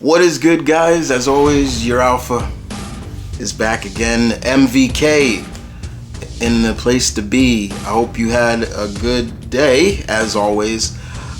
What is good, guys? As always, your alpha is back again. M.V.K. in the place to be. I hope you had a good day, as always.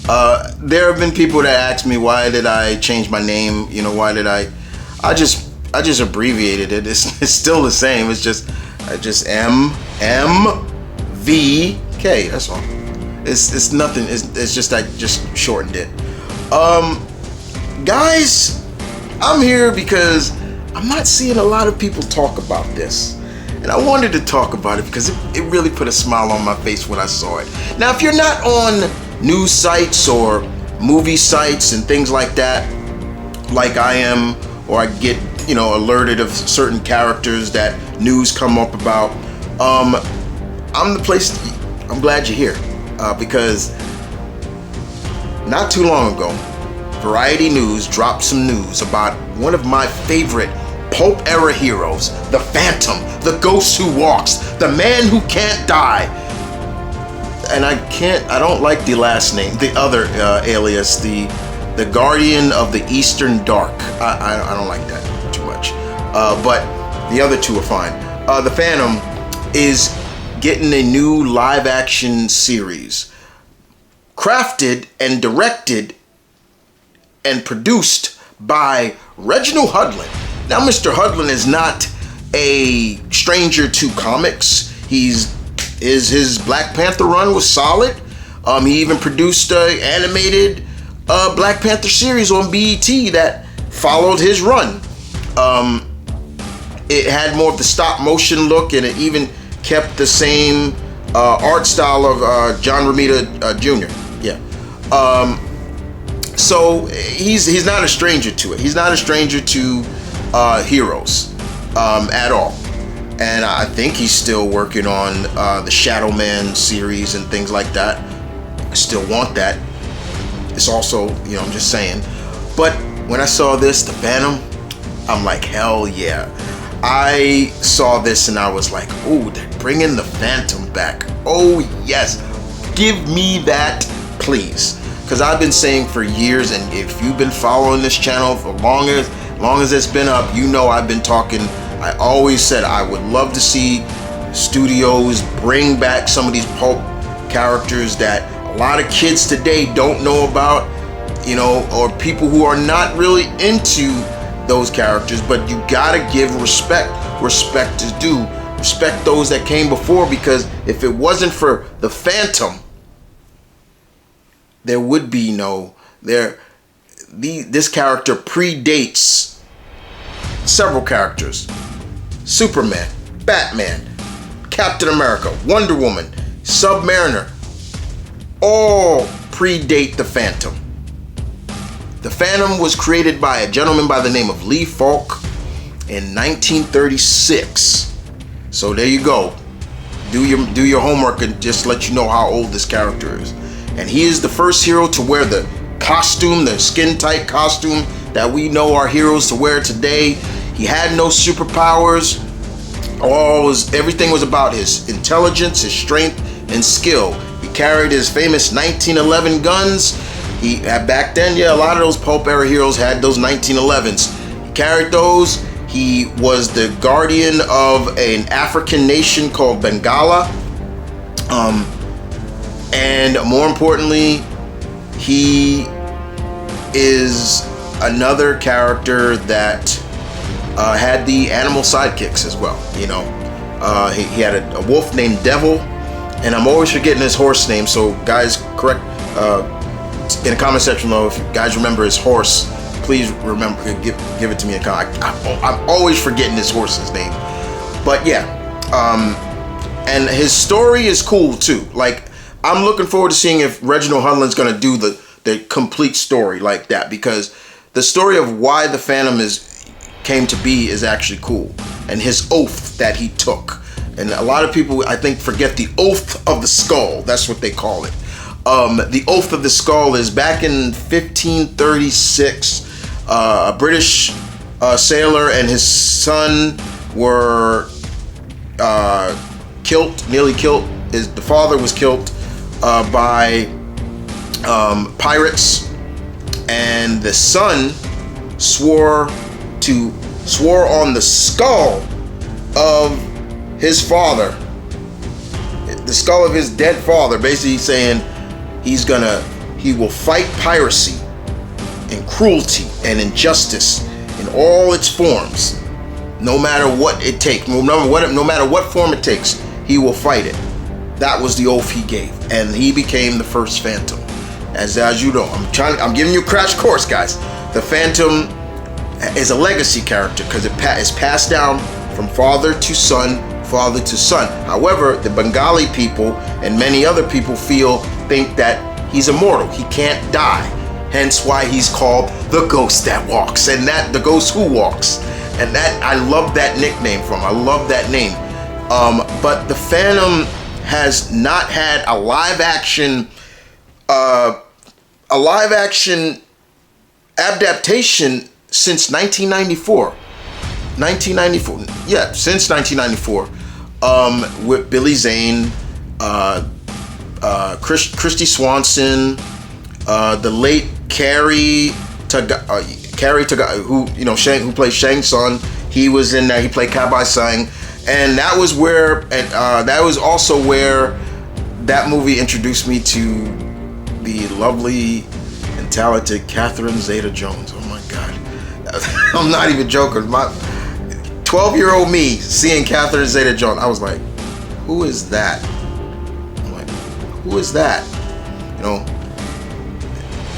There have been people that ask me, why did I change my name? You know, why did I just abbreviated it. It's still the same. It's just M.V.K. That's all. It's nothing. It's just I just shortened it. Guys, I'm here because I'm not seeing a lot of people talk about this. And I wanted to talk about it because it really put a smile on my face when I saw it. Now, if you're not on news sites or movie sites and things like that, like I am, or I get, alerted of certain characters that news come up about, I'm glad you're here because not too long ago, Variety News dropped some news about one of my favorite pulp era heroes, the Phantom, the ghost who walks, the man who can't die. And I don't like the last name, the other alias, the Guardian of the Eastern Dark. I don't like that too much. But the other two are fine. The Phantom is getting a new live action series, crafted and directed and produced by Reginald Hudlin. Now, Mr. Hudlin is not a stranger to comics. His Black Panther run was solid. He even produced an animated Black Panther series on BET that followed his run. It had more of the stop motion look, and it even kept the same art style of John Romita Jr. Yeah. So he's not a stranger to it. He's not a stranger to heroes at all. And I think he's still working on the Shadow Man series and things like that. I still want that. It's also, I'm just saying. But when I saw this, the Phantom, I'm like, hell yeah. I saw this and I was like, oh, they're bringing the Phantom back. Oh, yes. Give me that, please. Because I've been saying for years, and if you've been following this channel for long as it's been up, I've been talking. I always said I would love to see studios bring back some of these pulp characters that a lot of kids today don't know about, or people who are not really into those characters. But you gotta give respect. Respect is due. Respect those that came before, because if it wasn't for the Phantom, there would be this character predates several characters. Superman, Batman, Captain America, Wonder Woman, Submariner, all predate the Phantom. The Phantom was created by a gentleman by the name of Lee Falk in 1936. So there you go. Do your homework and just let you know how old this character is. And he is the first hero to wear the costume, the skin-tight costume that we know our heroes to wear today. He had no superpowers. Everything was about his intelligence, his strength, and skill. He carried his famous 1911 guns. Back then, a lot of those pulp era heroes had those 1911s. He carried those. He was the guardian of an African nation called Bengala. And more importantly, he is another character that had the animal sidekicks as well. He had a wolf named Devil, and I'm always forgetting his horse name. So guys, correct in the comment section below if you guys remember his horse. Please remember, give it to me in comment. I'm always forgetting his horse's name. But yeah, and his story is cool too. Like, I'm looking forward to seeing if Reginald Hudlin's going to do the complete story like that, because the story of why the Phantom came to be is actually cool, and his oath that he took. And a lot of people, I think, forget the Oath of the Skull. That's what they call it. The Oath of the Skull is back in 1536. A British sailor and his son were nearly killed. The father was killed by pirates, and the son swore on the skull of his father, the skull of his dead father, basically saying he will fight piracy and cruelty and injustice in all its forms, no matter what it takes, no matter what form it takes, he will fight it. That was the oath he gave, and he became the first Phantom. As you know, I'm giving you a crash course, guys. The Phantom is a legacy character because it is passed down from father to son. However, the Bengali people and many other people think that he's immortal. He can't die. Hence why he's called the ghost that walks, and that the ghost who walks. And that, I love that nickname from. I love that name. But the Phantom has not had a live action adaptation since 1994. Yeah, since 1994. With Billy Zane, Christy Swanson, the late Carrie Taga, who plays Shang Tsung. He was in there. He played Kabai Sang, and that was also where that movie introduced me to the lovely and talented Catherine Zeta-Jones. Oh my God, I'm not even joking. My 12-year-old me seeing Catherine Zeta-Jones, I was like, who is that? I'm like, who is that?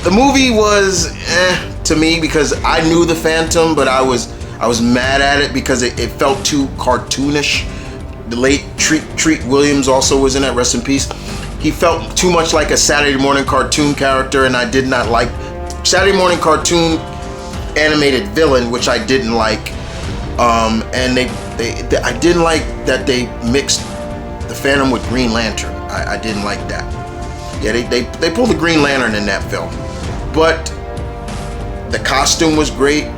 The movie was to me because I knew the Phantom, but I was mad at it because it felt too cartoonish. The late Treat Williams also was in it, rest in peace. He felt too much like a Saturday morning cartoon character, and I did not like Saturday morning cartoon animated villain, which I didn't like. And I didn't like that they mixed the Phantom with Green Lantern. I didn't like that. Yeah, they pulled the Green Lantern in that film, but the costume was great.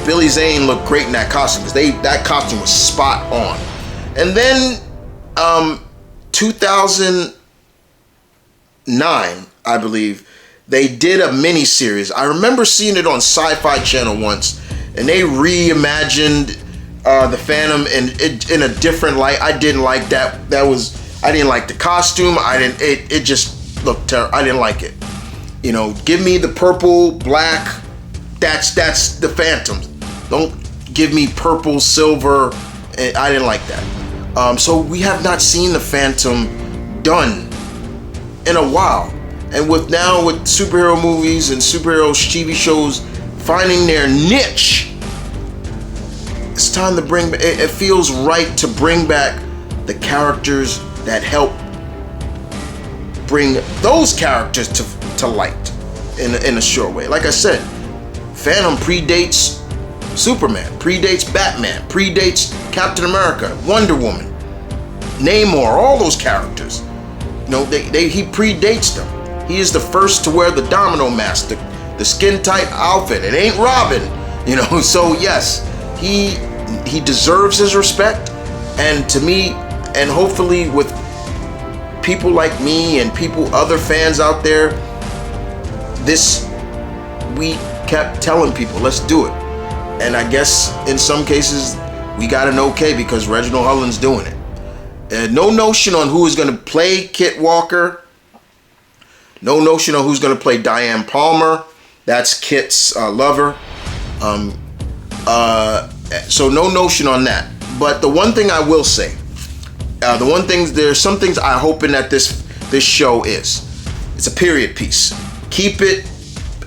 Billy Zane looked great in that costume because that costume was spot on. And then 2009, I believe, they did a mini series. I remember seeing it on Sci-Fi Channel once, and they reimagined the Phantom in a different light. I didn't like that. I didn't like the costume. It just looked terrible. I didn't like it. Give me the purple, black. That's the Phantom. Don't give me purple, silver. I didn't like that. So we have not seen the Phantom done in a while. And with superhero movies and superhero TV shows finding their niche, it's time to it feels right to bring back the characters that help bring those characters to light in a short way. Like I said, Phantom predates Superman, predates Batman, predates Captain America, Wonder Woman, Namor, all those characters. He predates them. He is the first to wear the domino mask, the skin tight outfit. It ain't Robin, So yes, he deserves his respect, and to me, and hopefully with people like me and other fans out there, we kept telling people, let's do it. And I guess in some cases we got an okay because Reginald Hudlin's doing it. No notion on who is going to play Kit Walker. No notion on who's going to play Diane Palmer. That's Kit's lover. So no notion on that. But the one thing I will say, there's some things I'm hoping that this show is. It's a period piece. Keep it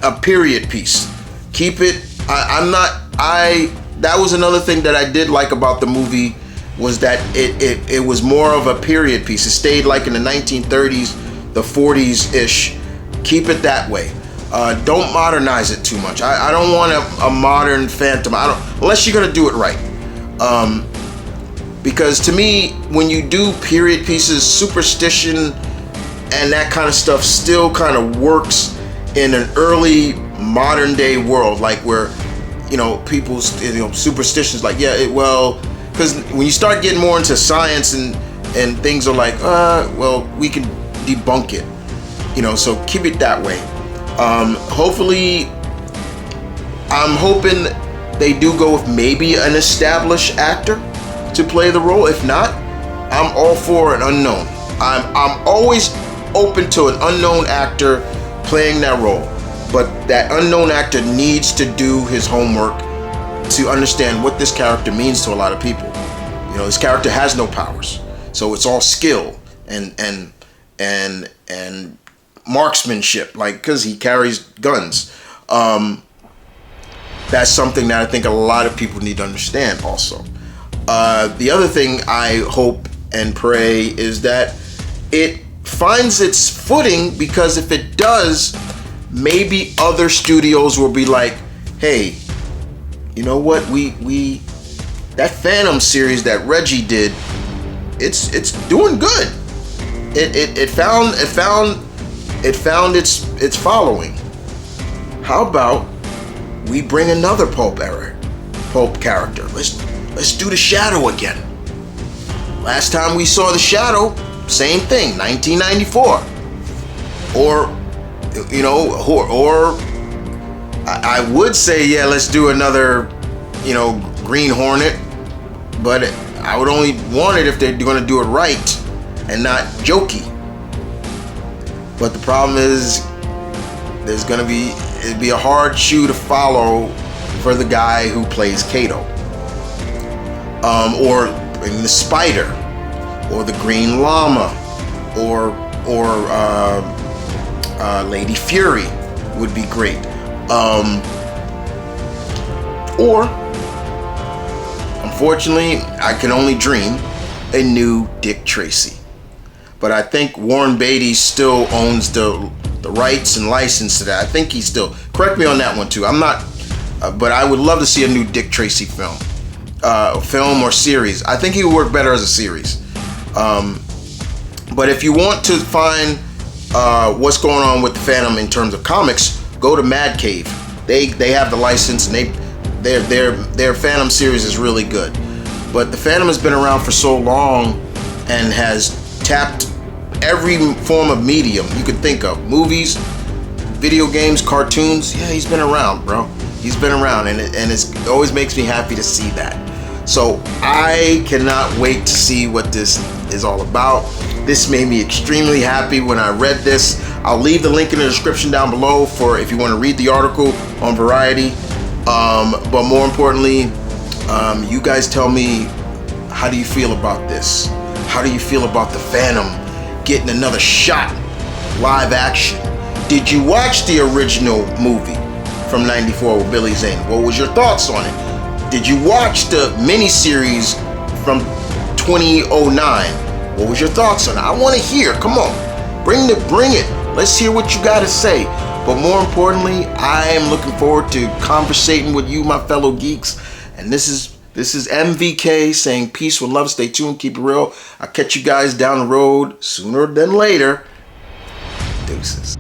a period piece. Keep it. That was another thing that I did like about the movie, was that it was more of a period piece. It stayed like in the 1930s, the 40s-ish. Keep it that way. Don't modernize it too much. I don't want a modern Phantom. Unless you're gonna do it right. Because to me, when you do period pieces, superstition and that kind of stuff still kind of works in an early modern day world, like where people's superstitions, like because when you start getting more into science and things are like, we can debunk it, so keep it that way. Hopefully, I'm hoping they do go with maybe an established actor to play the role. If not, I'm all for an unknown. I'm always open to an unknown actor playing that role, but that unknown actor needs to do his homework to understand what this character means to a lot of people. You know, this character has no powers, so it's all skill and marksmanship, like, because he carries guns. That's something that I think a lot of people need to understand also. The other thing I hope and pray is that it finds its footing, because if it does, maybe other studios will be like, hey, you know what, we that Phantom series that Reggie did, it's doing good. It found its following. How about we bring another pulp character? Let's do the Shadow again. Last time we saw the Shadow, same thing, 1994. Or, you know, or I would say, yeah, let's do another, you know, Green Hornet, but I would only want it if they're going to do it right and not jokey. But the problem is, it'd be a hard shoe to follow for the guy who plays Kato, or the Spider, or the Green Llama, or Lady Fury would be great. Or, unfortunately, I can only dream a new Dick Tracy. But I think Warren Beatty still owns the rights and license to that. I think he still, correct me on that one too. I'm not, but I would love to see a new Dick Tracy film or series. I think he would work better as a series. But if you want to find what's going on with the Phantom in terms of comics, go to Mad Cave. They have the license, and their Phantom series is really good. But the Phantom has been around for so long and has tapped every form of medium you could think of. Movies, video games, cartoons. Yeah, he's been around, bro. He's been around, and it always makes me happy to see that. So I cannot wait to see what this is all about. This made me extremely happy when I read this. I'll leave the link in the description down below for if you want to read the article on Variety. But more importantly, you guys tell me, how do you feel about this? How do you feel about the Phantom getting another shot, live action? Did you watch the original movie from '94 with Billy Zane? What was your thoughts on it? Did you watch the miniseries from 2009? What was your thoughts on it? I want to hear. Come on, bring it. Let's hear what you got to say. But more importantly, I am looking forward to conversating with you, my fellow geeks. And this is M.V.K. saying peace with love. Stay tuned. Keep it real. I'll catch you guys down the road sooner than later. Deuces.